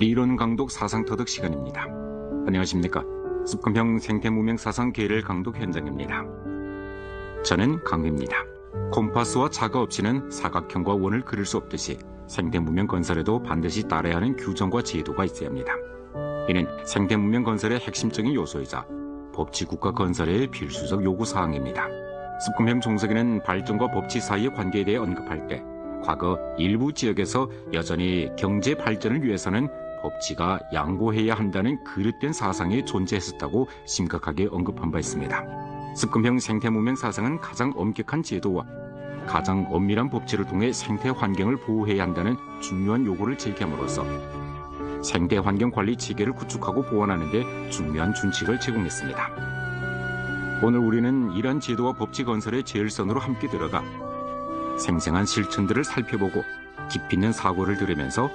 이론 강독 사상 터득 시간입니다. 안녕하십니까? 습관형 생태문명 사상 계를 강독 현장입니다. 저는 강휘입니다. 콤파스와 자가 없이는 사각형과 원을 그릴 수 없듯이 생태문명 건설에도 반드시 따라야 하는 규정과 제도가 있어야 합니다. 이는 생태문명 건설의 핵심적인 요소이자 법치국가 건설의 필수적 요구사항입니다. 습관형 종석에는 발전과 법치 사이의 관계에 대해 언급할 때 과거 일부 지역에서 여전히 경제 발전을 위해서는 법치가 양보해야 한다는 그릇된 사상이 존재했었다고 심각하게 언급한 바 있습니다. 습관형 생태문명 사상은 가장 엄격한 제도와 가장 엄밀한 법치를 통해 생태 환경을 보호해야 한다는 중요한 요구를 제기함으로써 생태 환경 관리 체계를 구축하고 보완하는 데 중요한 준칙을 제공했습니다. 오늘 우리는 이러한 제도와 법치 건설의 제일선으로 함께 들어가 생생한 실천들을 살펴보고 깊이 있는 사고를 들으면서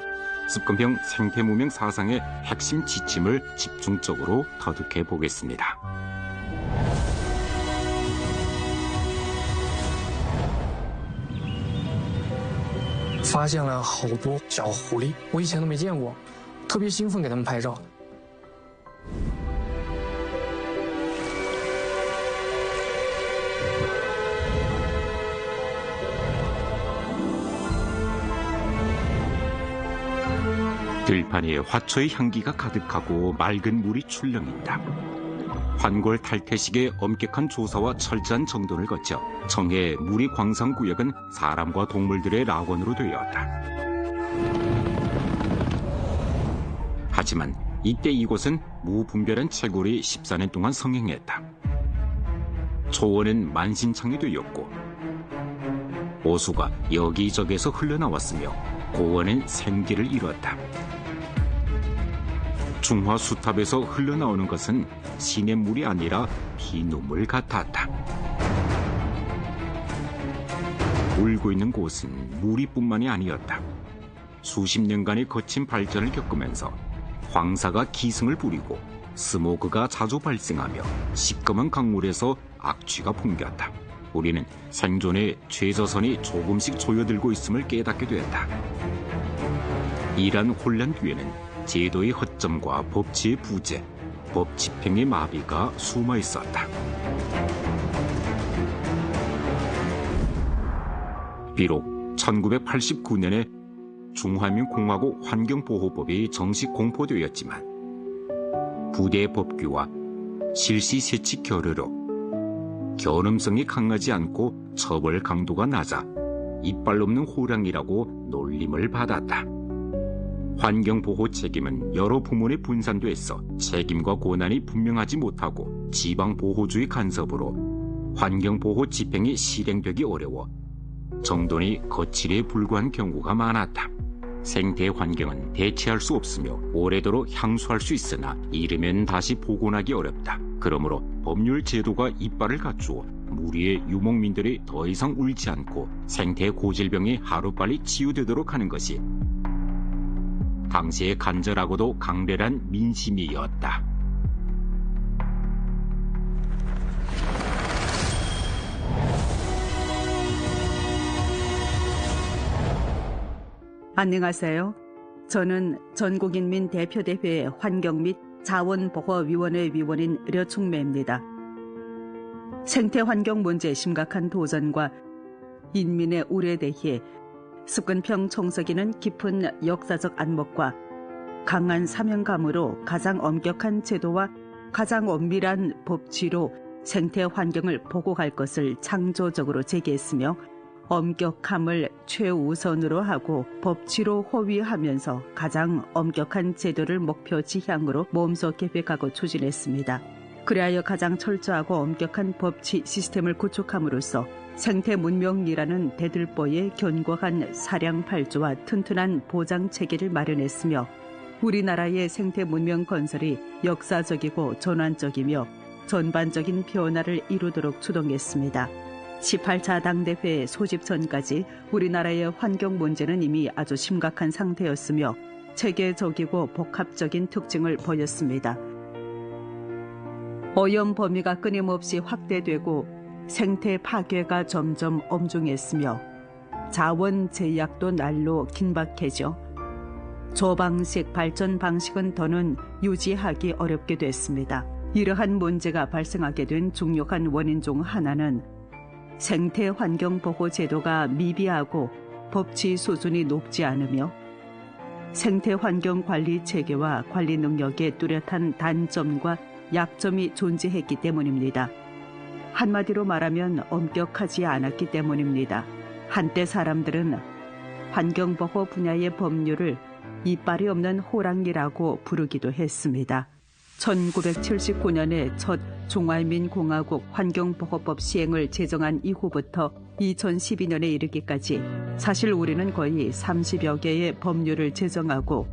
습관형 생태문명 사상의 핵심 지침을 집중적으로 터득해 보겠습니다. 发现了好多小狐狸，我以前都没见过，特别兴奋给他们拍照。들판 위에 화초의 향기가 가득하고 맑은 물이 출렁인다. 환골 탈퇴식의 엄격한 조사와 철저한 정돈을 거쳐 청해 무리 광산구역은 사람과 동물들의 낙원으로 되었다. 하지만 이때 이곳은 무분별한 채굴이 14년 동안 성행했다. 초원은 만신창이 되었고 오수가 여기저기에서 흘러나왔으며 고원은 생기를 이뤘다. 중화수탑에서 흘러나오는 것은 시냇물이 아니라 피눈물 같았다. 울고 있는 곳은 무리뿐만이 아니었다. 수십 년간의 거친 발전을 겪으면서 황사가 기승을 부리고 스모그가 자주 발생하며 시꺼먼 강물에서 악취가 풍겼다. 우리는 생존의 최저선이 조금씩 조여들고 있음을 깨닫게 되었다. 이러한 혼란 뒤에는 제도의 허점과 법치의 부재, 법 집행의 마비가 숨어 있었다. 비록 1989년에 중화민공화국 환경보호법이 정식 공포되었지만 부대 법규와 실시 세칙 결여로 견음성이 강하지 않고 처벌 강도가 낮아 이빨 없는 호랑이라고 놀림을 받았다. 환경보호 책임은 여러 부문에 분산돼서 책임과 권한이 분명하지 못하고 지방보호주의 간섭으로 환경보호 집행이 실행되기 어려워 정돈이 거칠에 불과한 경우가 많았다. 생태 환경은 대체할 수 없으며 오래도록 향수할 수 있으나 이르면 다시 복원하기 어렵다. 그러므로 법률 제도가 이빨을 갖추어 무리의 유목민들이 더 이상 울지 않고 생태 고질병이 하루빨리 치유되도록 하는 것이 당시의 간절하고도 강렬한 민심이었다. 안녕하세요. 저는 전국인민 대표대회 환경 및 자원보호위원회 위원인 려충매입니다. 생태환경 문제의 심각한 도전과 인민의 우려에 대해 습관형 총석이는 깊은 역사적 안목과 강한 사명감으로 가장 엄격한 제도와 가장 엄밀한 법치로 생태 환경을 보호할 것을 창조적으로 제기했으며 엄격함을 최우선으로 하고 법치로 호위하면서 가장 엄격한 제도를 목표 지향으로 몸소 계획하고 추진했습니다. 그리하여 가장 철저하고 엄격한 법치 시스템을 구축함으로써 생태 문명이라는 대들보의 견고한 사량 발주와 튼튼한 보장 체계를 마련했으며 우리나라의 생태 문명 건설이 역사적이고 전환적이며 전반적인 변화를 이루도록 주동했습니다. 18차 당대회 소집 전까지 우리나라의 환경 문제는 이미 아주 심각한 상태였으며 체계적이고 복합적인 특징을 보였습니다. 오염 범위가 끊임없이 확대되고 생태 파괴가 점점 엄중했으며 자원 제약도 날로 긴박해져 조방식 발전 방식은 더는 유지하기 어렵게 됐습니다. 이러한 문제가 발생하게 된 중요한 원인 중 하나는 생태 환경 보호 제도가 미비하고 법치 수준이 높지 않으며 생태 환경 관리 체계와 관리 능력에 뚜렷한 단점과 약점이 존재했기 때문입니다. 한마디로 말하면 엄격하지 않았기 때문입니다. 한때 사람들은 환경보호 분야의 법률을 이빨이 없는 호랑이라고 부르기도 했습니다. 1979년에 첫 중화인민공화국 환경보호법 시행을 제정한 이후부터 2012년에 이르기까지 사실 우리는 거의 30여 개의 법률을 제정하고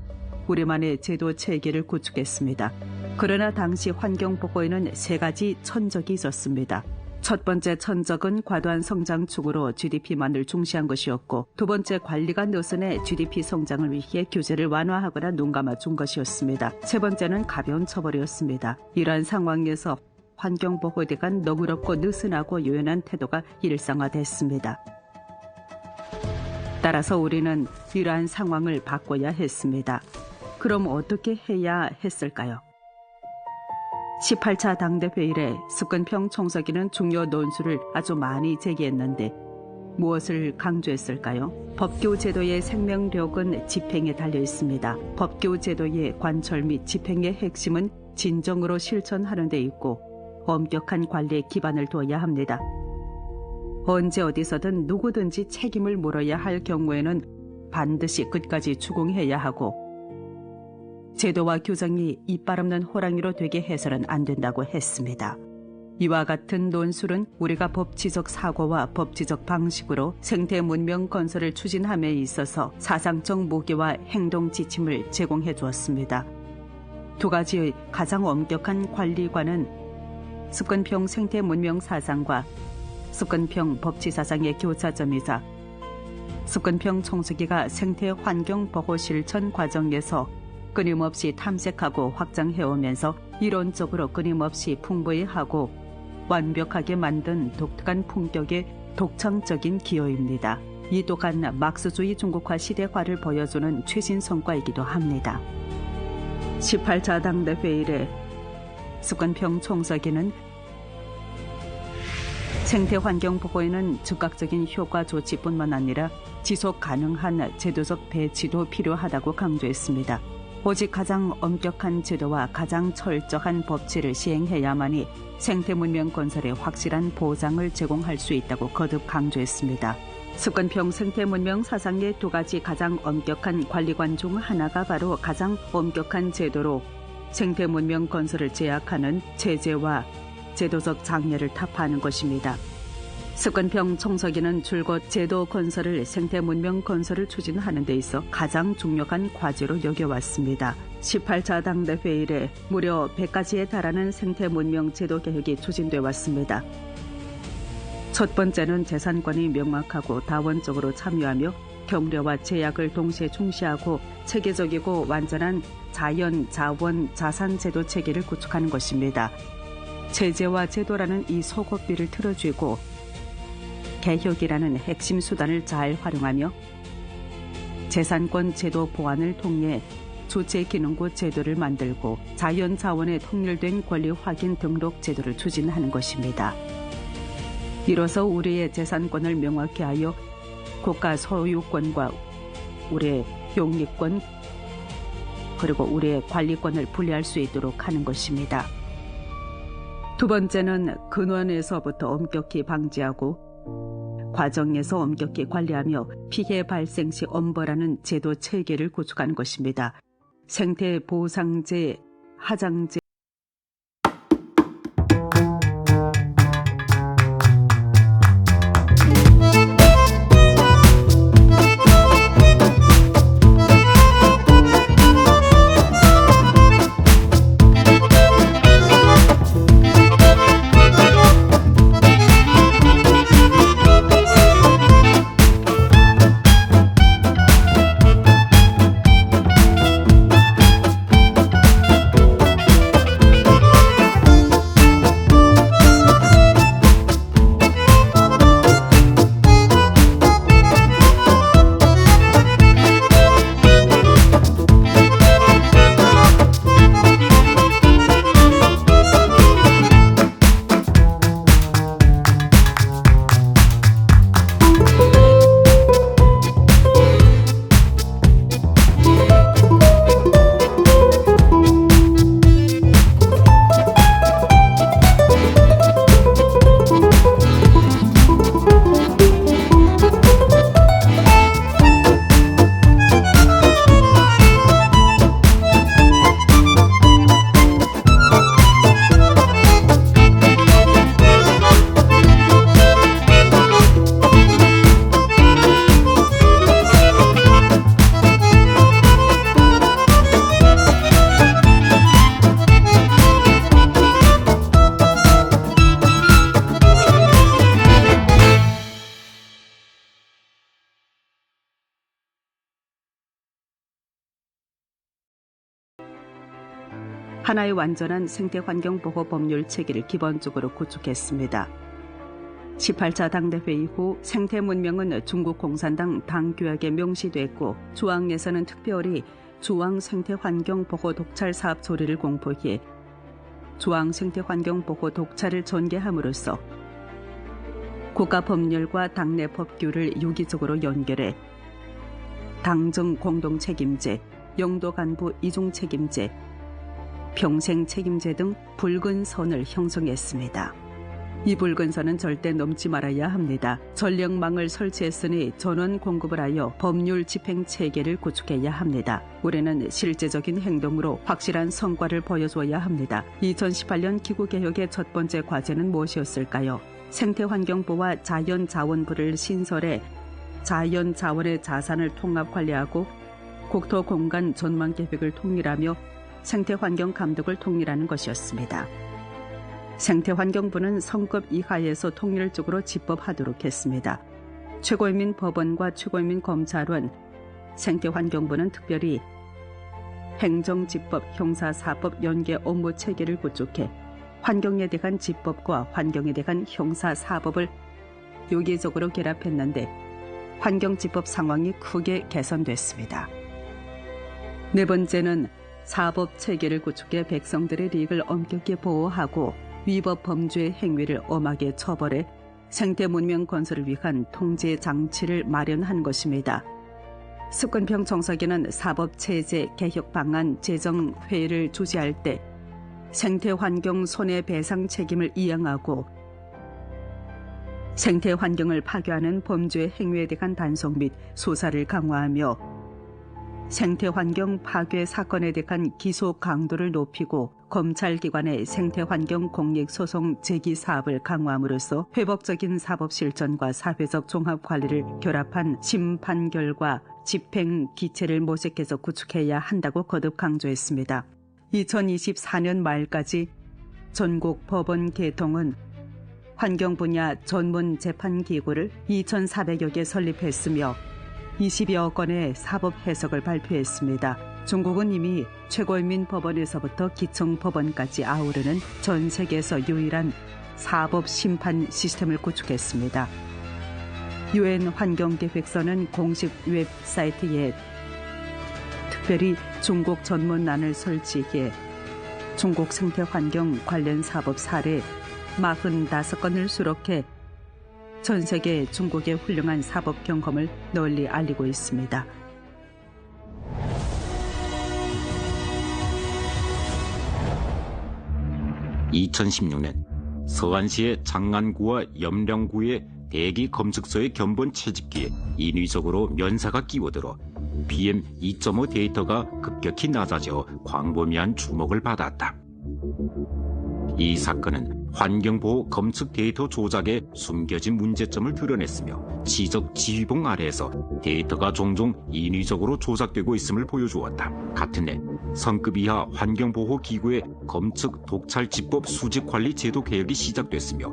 우리만의 제도 체계를 구축했습니다. 그러나 당시 환경보호에는 세 가지 천적이 있었습니다. 첫 번째 천적은 과도한 성장 축으로 GDP만을 중시한 것이었고, 두 번째 관리가 느슨해 GDP 성장을 위해 규제를 완화하거나 눈 감아준 것이었습니다. 세 번째는 가벼운 처벌이었습니다. 이러한 상황에서 환경보호에 대한 너그럽고 느슨하고 유연한 태도가 일상화됐습니다. 따라서 우리는 이러한 상황을 바꿔야 했습니다. 그럼 어떻게 해야 했을까요? 18차 당대회 이래 습근평 총서기는 중요 논술을 아주 많이 제기했는데 무엇을 강조했을까요? 법규 제도의 생명력은 집행에 달려 있습니다. 법규 제도의 관철 및 집행의 핵심은 진정으로 실천하는 데 있고 엄격한 관리에 기반을 둬야 합니다. 언제 어디서든 누구든지 책임을 물어야 할 경우에는 반드시 끝까지 추궁해야 하고 제도와 규정이 이빨 없는 호랑이로 되게 해서는 안 된다고 했습니다. 이와 같은 논술은 우리가 법치적 사고와 법치적 방식으로 생태 문명 건설을 추진함에 있어서 사상적 무게와 행동 지침을 제공해 주었습니다. 두 가지의 가장 엄격한 관리관은 습근평 생태 문명 사상과 습근평 법치 사상의 교차점이자 습근평 총서기가 생태 환경 보호 실천 과정에서 끊임없이 탐색하고 확장해오면서 이론적으로 끊임없이 풍부히 하고 완벽하게 만든 독특한 품격의 독창적인 기여입니다. 이 또한 막스주의 중국화 시대화를 보여주는 최신 성과이기도 합니다. 18차 당대회 이래 습근평 총서기는 생태환경 보호에는 즉각적인 효과 조치뿐만 아니라 지속 가능한 제도적 배치도 필요하다고 강조했습니다. 오직 가장 엄격한 제도와 가장 철저한 법치를 시행해야만이 생태문명 건설에 확실한 보장을 제공할 수 있다고 거듭 강조했습니다. 습근평 생태문명 사상의 두 가지 가장 엄격한 관리관 중 하나가 바로 가장 엄격한 제도로 생태문명 건설을 제약하는 제재와 제도적 장려를 타파하는 것입니다. 습근평 총서기는 줄곧 제도 건설을 생태문명 건설을 추진하는 데 있어 가장 중요한 과제로 여겨왔습니다. 18차 당대회 이래 무려 100가지에 달하는 생태문명 제도 개혁이 추진돼 왔습니다. 첫 번째는 재산권이 명확하고 다원적으로 참여하며 경례와 제약을 동시에 중시하고 체계적이고 완전한 자연, 자원, 자산 제도 체계를 구축하는 것입니다. 제재와 제도라는 이 속옷비를 틀어쥐고 개혁이라는 핵심 수단을 잘 활용하며 재산권 제도 보완을 통해 주체기능구 제도를 만들고 자연자원의 통일된 권리 확인 등록 제도를 추진하는 것입니다. 이로써 우리의 재산권을 명확히 하여 국가 소유권과 우리의 용리권 그리고 우리의 관리권을 분리할 수 있도록 하는 것입니다. 두 번째는 근원에서부터 엄격히 방지하고 과정에서 엄격히 관리하며 피해 발생 시 엄벌하는 제도 체계를 구축하는 것입니다. 생태 보상제, 하장제 하나의 완전한 생태환경보호 법률 체계를 기본적으로 구축했습니다. 18차 당대회의 후 생태문명은 중국 공산당 당규약에 명시됐고 조항에서는 특별히 조항 생태환경보호 독찰 사업 조례를 공포해 조항 생태환경보호 독찰을 전개함으로써 국가 법률과 당내 법규를 유기적으로 연결해 당정 공동 책임제, 영도 간부 이중 책임제, 평생 책임제 등 붉은 선을 형성했습니다. 이 붉은 선은 절대 넘지 말아야 합니다. 전력망을 설치했으니 전원 공급을 하여 법률 집행 체계를 구축해야 합니다. 올해는 실제적인 행동으로 확실한 성과를 보여줘야 합니다. 2018년 기구개혁의 첫 번째 과제는 무엇이었을까요? 생태환경부와 자연자원부를 신설해 자연자원의 자산을 통합관리하고 국토공간 전망계획을 통일하며 생태환경 감독을 통일하는 것이었습니다. 생태환경부는 성급 이하에서 통일적으로 집법하도록 했습니다. 최고인민 법원과 최고인민 검찰원, 생태환경부는 특별히 행정집법, 형사사법 연계 업무 체계를 구축해 환경에 대한 집법과 환경에 대한 형사사법을 유기적으로 결합했는데 환경집법 상황이 크게 개선됐습니다. 네 번째는 사법 체계를 구축해 백성들의利益을 엄격히 보호하고 위법 범죄 행위를 엄하게 처벌해 생태 문명 건설을 위한 통제 장치를 마련한 것입니다. 습근평 정석에는 사법체제 개혁 방안 제정 회의를 주재할 때 생태환경 손해배상 책임을 이행하고 생태환경을 파괴하는 범죄 행위에 대한 단속 및 수사를 강화하며 생태환경 파괴 사건에 대한 기소 강도를 높이고 검찰기관의 생태환경 공익소송 제기 사업을 강화함으로써 회복적인 사법 실천과 사회적 종합관리를 결합한 심판결과 집행 기체를 모색해서 구축해야 한다고 거듭 강조했습니다. 2024년 말까지 전국 법원 개통은 환경 분야 전문 재판기구를 2,400여 개 설립했으며 20여 건의 사법 해석을 발표했습니다. 중국은 이미 최고인민 법원에서부터 기청법원까지 아우르는 전 세계에서 유일한 사법 심판 시스템을 구축했습니다. UN 환경계획서는 공식 웹사이트에 특별히 중국 전문란을 설치해 중국 생태환경 관련 사법 사례 45건을 수록해 전 세계 중국의 훌륭한 사법 경험을 널리 알리고 있습니다. (2016년) 서안시의 장안구와 염량구의 대기 검측소의 견본 채집기에 인위적으로 면사가 끼워들어 PM2.5 데이터가 급격히 낮아져 광범위한 주목을 받았다. 이 사건은 환경보호 검측 데이터 조작에 숨겨진 문제점을 드러냈으며 지적 지휘봉 아래에서 데이터가 종종 인위적으로 조작되고 있음을 보여주었다. 같은 해 성급 이하 환경보호기구의 검측 독찰 집법 수직관리 제도 개혁이 시작됐으며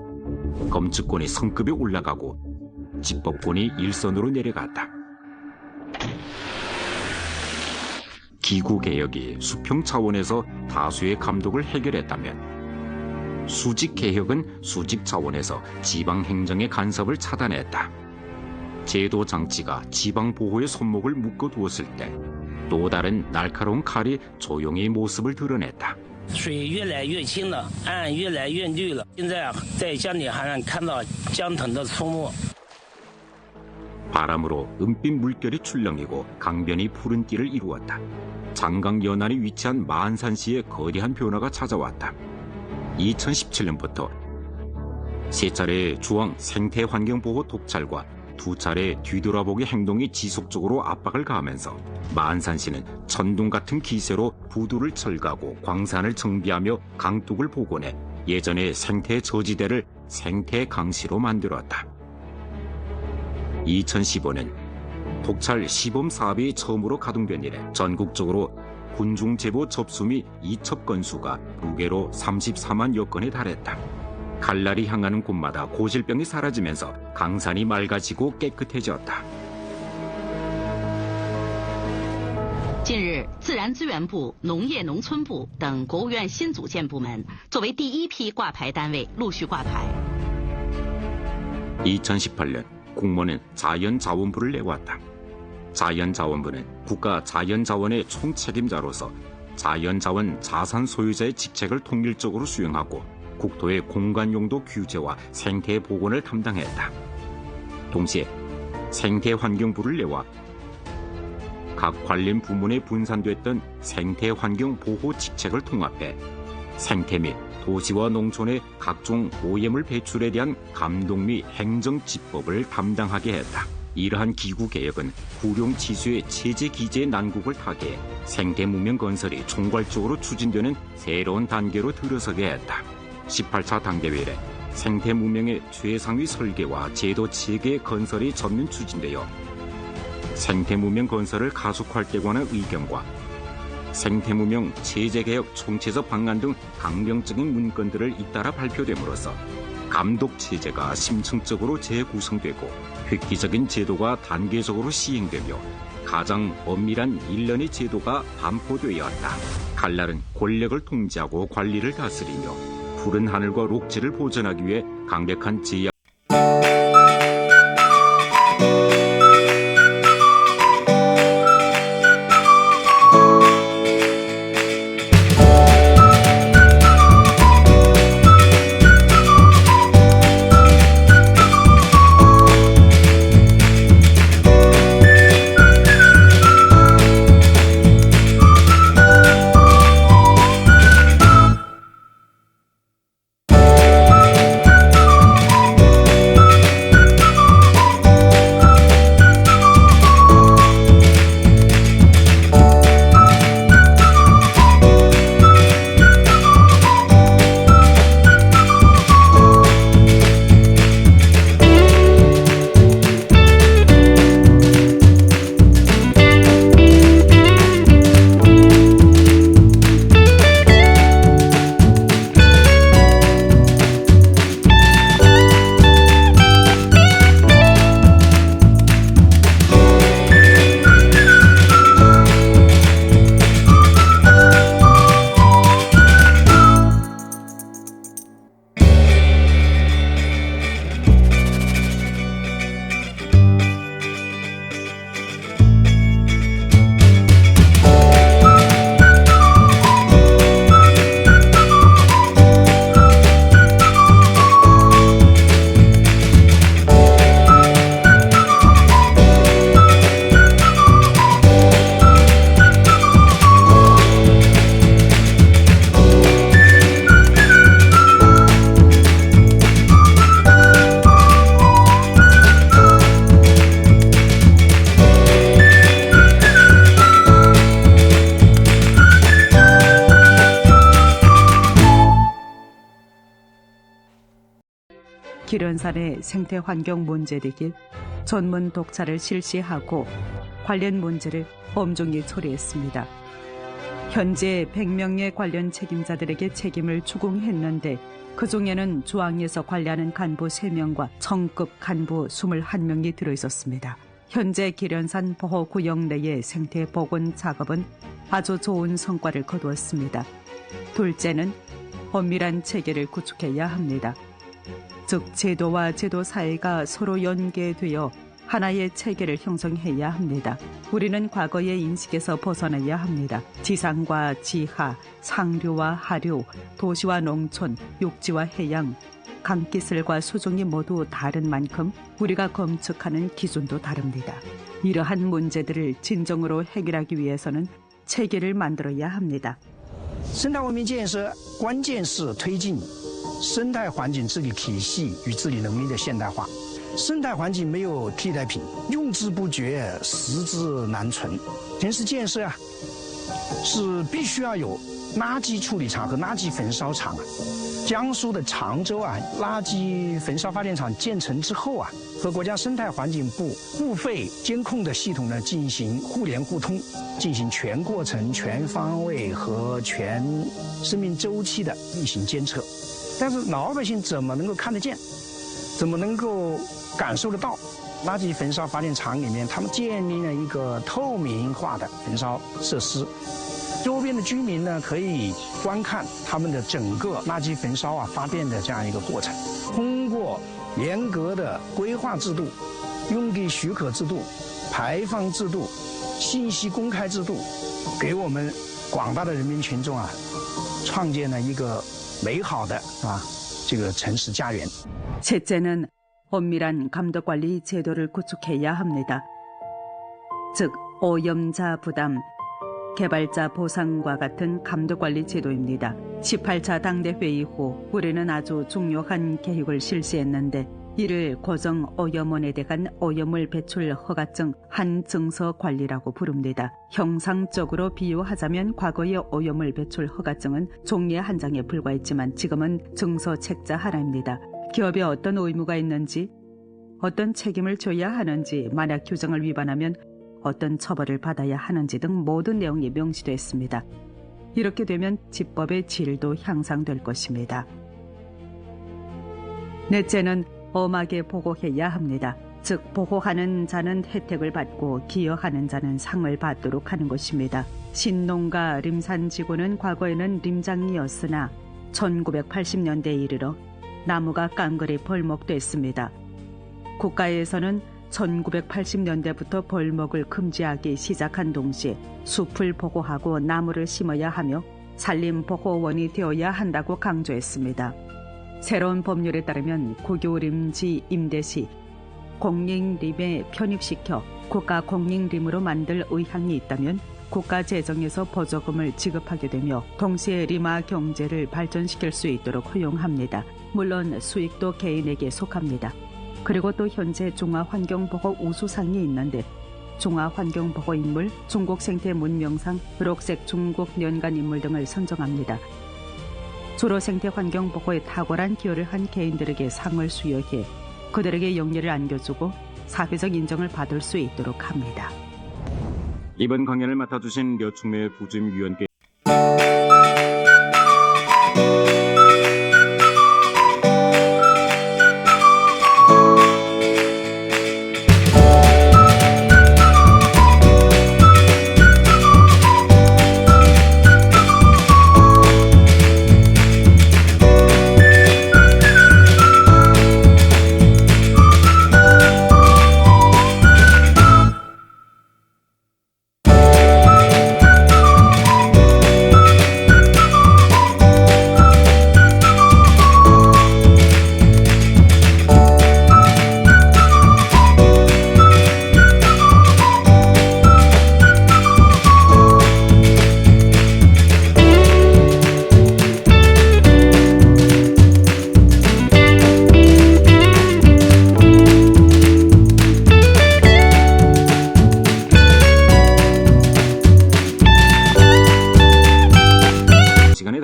검측권이 성급에 올라가고 집법권이 일선으로 내려갔다. 기구 개혁이 수평 차원에서 다수의 감독을 해결했다면 수직 개혁은 수직 차원에서 지방 행정의 간섭을 차단했다. 제도 장치가 지방 보호의 손목을 묶어두었을 때 또 다른 날카로운 칼이 조용히 모습을 드러냈다. 水越来越清了，岸越来越绿了。现在在江里海岸看到江豚的出没。 바람으로 은빛 물결이 출렁이고 강변이 푸른 띠를 이루었다. 장강 연안이 위치한 만산시에 거대한 변화가 찾아왔다. 2017년부터 3차례의 주황 생태환경보호 독찰과 2차례 뒤돌아보기 행동이 지속적으로 압박을 가하면서 만산시는 천둥 같은 기세로 부두를 철거하고 광산을 정비하며 강둑을 복원해 예전의 생태 저지대를 생태 강시로 만들었다. 2015년 독찰 시범 사업이 처음으로 가동된 이래 전국적으로 군중 제보 접수 및 이첩 건수가 무게로 34만여 건에 달했다. 갈날이 향하는 곳마다 고질병이 사라지면서 강산이 맑아지고 깨끗해졌다. 近日，自然资源部、农业农村部等国务院新组建部门作为第一批挂牌单位陆续挂牌。 2018년 공무원은 자연자원부를 내왔다. 자연자원부는 국가자연자원의 총책임자로서 자연자원 자산 소유자의 직책을 통일적으로 수행하고 국토의 공간용도 규제와 생태보건을 담당했다. 동시에 생태환경부를 내와 각 관련 부문에 분산됐던 생태환경 보호 직책을 통합해 생태 및 도시와 농촌의 각종 오염물 배출에 대한 감독 및 행정 집법을 담당하게 했다. 이러한 기구 개혁은 구룡 지수의 체제 기제의 난국을 타개해 생태 문명 건설이 총괄적으로 추진되는 새로운 단계로 들어서게 했다. 18차 당대회 이래 생태 문명의 최상위 설계와 제도 체계 건설이 전면 추진되어 생태문명 건설을 가속화할 때 관한 의견과 생태문명 체제개혁 총체적 방안 등 강령적인 문건들을 잇따라 발표됨으로써 감독체제가 심층적으로 재구성되고 획기적인 제도가 단계적으로 시행되며 가장 엄밀한 일련의 제도가 반포되었다. 칼날은 권력을 통제하고 관리를 다스리며 푸른 하늘과 녹지를 보존하기 위해 강력한 제약 기련산의 생태환경 문제되길 전문 독차를 실시하고 관련 문제를 엄중히 처리했습니다. 현재 100명의 관련 책임자들에게 책임을 추궁했는데 그중에는 중앙에서 관리하는 간부 3명과 청급 간부 21명이 들어있었습니다. 현재 기련산 보호구역 내의 생태보건 작업은 아주 좋은 성과를 거두었습니다. 둘째는 엄밀한 체계를 구축해야 합니다. 즉 제도와 제도 사이가 서로 연계되어 하나의 체계를 형성해야 합니다. 우리는 과거의 인식에서 벗어나야 합니다. 지상과 지하, 상류와 하류, 도시와 농촌, 육지와 해양, 강기슬과 수중이 모두 다른 만큼 우리가 검측하는 기준도 다릅니다. 이러한 문제들을 진정으로 해결하기 위해서는 체계를 만들어야 합니다. 生态文明建设关键是推进生态环境治理体系与治理能力的现代化。生态环境没有替代品，用之不绝，食之难存。城市建设是必须要有垃圾处理厂和垃圾焚烧厂江苏的常州垃圾焚烧发电厂建成之后和国家生态环境部物废监控的系统呢进行互联互通，进行全过程、全方位和全生命周期的运行监测。但是老百姓怎么能够看得见？怎么能够感受得到？垃圾焚烧发电厂里面，他们建立了一个透明化的焚烧设施，周边的居民呢可以观看他们的整个垃圾焚烧发电的这样一个过程。通过严格的规划制度、用地许可制度、排放制度、信息公开制度，给我们广大的人民群众创建了一个美好的这个城市家园。 셋째는 엄밀한 감독관리 제도를 구축해야 합니다. 즉, 오염자 부담, 개발자 보상과 같은 감독관리 제도입니다. 18차 당대회의 후 우리는 아주 중요한 계획을 실시했는데 이를 고정 오염원에 대한 오염물 배출 허가증 한증서 관리라고 부릅니다. 형상적으로 비유하자면 과거의 오염물 배출 허가증은 종이의 한 장에 불과했지만 지금은 증서 책자 하나입니다. 기업에 어떤 의무가 있는지, 어떤 책임을 져야 하는지, 만약 규정을 위반하면 어떤 처벌을 받아야 하는지 등 모든 내용이 명시됐습니다. 이렇게 되면 집법의 질도 향상될 것입니다. 넷째는 엄하게 보고해야 합니다. 즉, 보고하는 자는 혜택을 받고 기여하는 자는 상을 받도록 하는 것입니다. 신농가 림산지구는 과거에는 림장이었으나 1980년대에 이르러 나무가 깡그리 벌목됐습니다. 국가에서는 1980년대부터 벌목을 금지하기 시작한 동시에 숲을 보호하고 나무를 심어야 하며 산림보호원이 되어야 한다고 강조했습니다. 새로운 법률에 따르면 국유림지 임대 시 공익림에 편입시켜 국가 공익림으로 만들 의향이 있다면 국가 재정에서 보조금을 지급하게 되며 동시에 리마 경제를 발전시킬 수 있도록 허용합니다. 물론 수익도 개인에게 속합니다. 그리고 또 현재 중화환경보호 우수상이 있는데 중화환경보호인물, 중국생태문명상, 녹색 중국 연간인물 등을 선정합니다. 주로 생태환경보호에 탁월한 기여를 한 개인들에게 상을 수여해 그들에게 영예를 안겨주고 사회적 인정을 받을 수 있도록 합니다. 이번 강연을 맡아주신 려충매 부주임위원께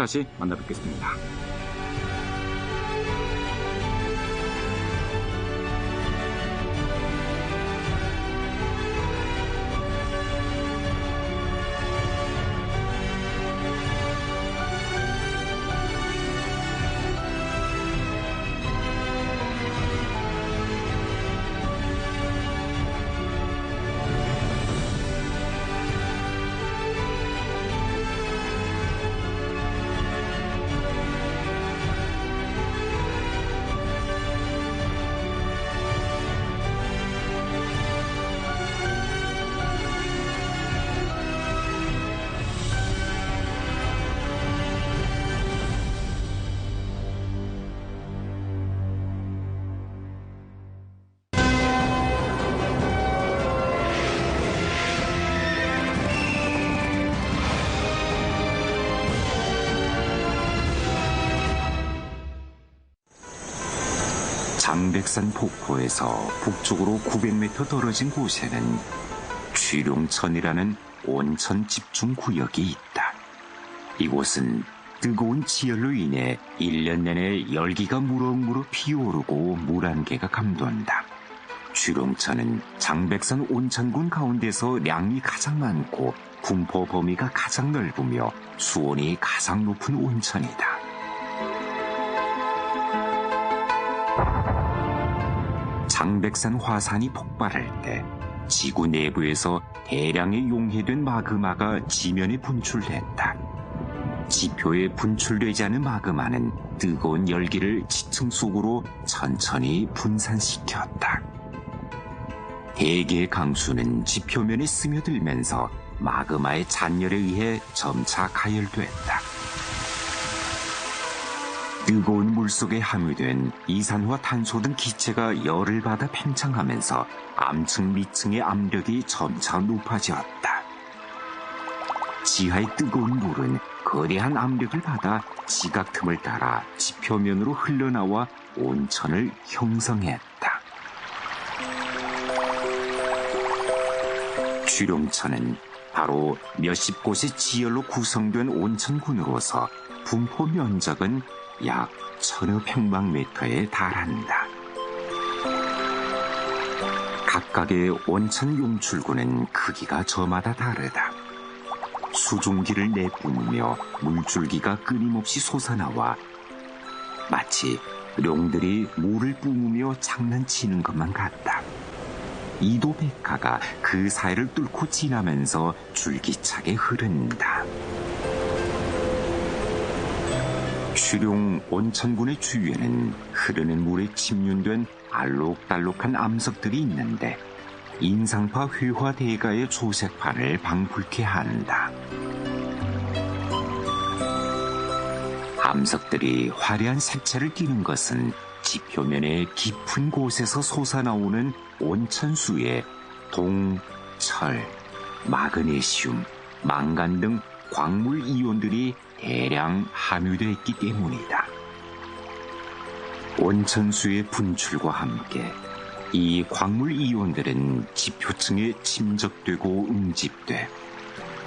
다시 만나 뵙겠습니다. 장백산 폭포에서 북쪽으로 900m 떨어진 곳에는 취룡천이라는 온천 집중 구역이 있다. 이곳은 뜨거운 지열로 인해 1년 내내 열기가 무럭무럭 피어오르고 물안개가 감돈다. 취룡천은 장백산 온천군 가운데서 량이 가장 많고 분포 범위가 가장 넓으며 수온이 가장 높은 온천이다. 당백산 화산이 폭발할 때 지구 내부에서 대량의 용해된 마그마가 지면에 분출됐다. 지표에 분출되지 않은 마그마는 뜨거운 열기를 지층 속으로 천천히 분산시켰다. 대기의 강수는 지표면에 스며들면서 마그마의 잔열에 의해 점차 가열됐다. 뜨거운 물속에 함유된 이산화와 탄소 등 기체가 열을 받아 팽창하면서 암층 밑층의 압력이 점차 높아졌다. 지하의 뜨거운 물은 거대한 압력을 받아 지각 틈을 따라 지표면으로 흘러나와 온천을 형성했다. 주룡천은 바로 몇십 곳의 지열로 구성된 온천군으로서 분포 면적은 약 1000여 평방미터에 달한다. 각각의 온천 용출구는 크기가 저마다 다르다. 수증기를 내뿜으며 물줄기가 끊임없이 솟아나와 마치 룡들이 물을 뿜으며 장난치는 것만 같다. 이도백화가 그 사이를 뚫고 지나면서 줄기차게 흐른다. 주룡 온천군의 주위에는 흐르는 물에 침륜된 알록달록한 암석들이 있는데 인상파 회화 대가의 조색판을 방불케 한다. 암석들이 화려한 색채를 띠는 것은 지표면의 깊은 곳에서 솟아나오는 온천수에 동, 철, 마그네슘, 망간 등 광물 이온들이 대량 함유되어 있기 때문이다. 온천수의 분출과 함께 이 광물 이온들은 지표층에 침적되고 응집돼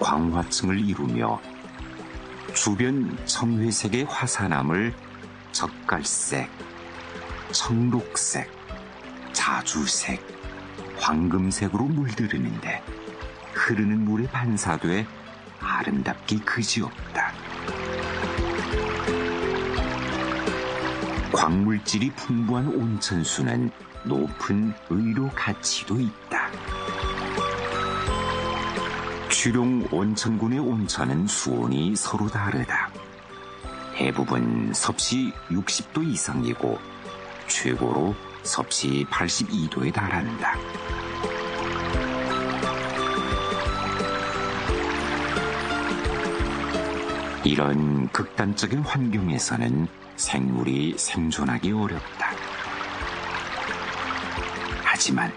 광화층을 이루며 주변 청회색의 화산암을 젓갈색, 청록색, 자주색, 황금색으로 물들이는데 흐르는 물에 반사돼 아름답기 그지없다. 광물질이 풍부한 온천수는 높은 의료 가치도 있다. 주룡 온천군의 온천은 수온이 서로 다르다. 대부분 섭씨 60도 이상이고 최고로 섭씨 82도에 달한다. 이런 극단적인 환경에서는 생물이 생존하기 어렵다. 하지만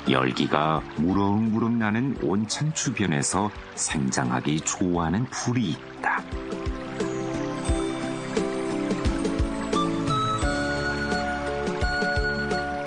열기가 무럭무럭 나는 온천 주변에서 생장하기 좋아하는 풀이 있다.